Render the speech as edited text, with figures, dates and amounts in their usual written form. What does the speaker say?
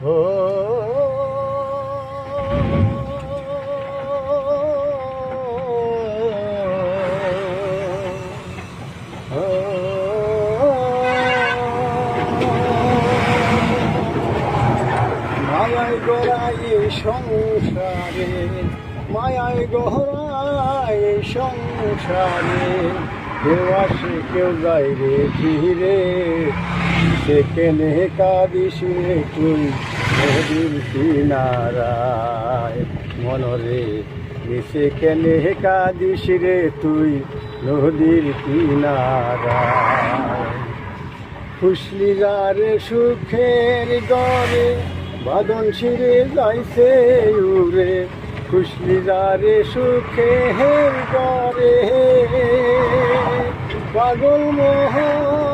ও মায়ায় গড়াই সংসারে, মায়ায় গড়াই সংসারে, কেউ আসে কেউ যায় রে ধীরে, সেখানে কাঁদিস রে তুই নদীর কিনারায় মনরে, সেখানে কাঁদিস রে তুই নদীর কিনারায়। খুশলি যারে সুখের গড়ে, বাদন শিরে যাইছে উড়ে, খুশলি যারে সুখের গড়ে, পাগল মোহন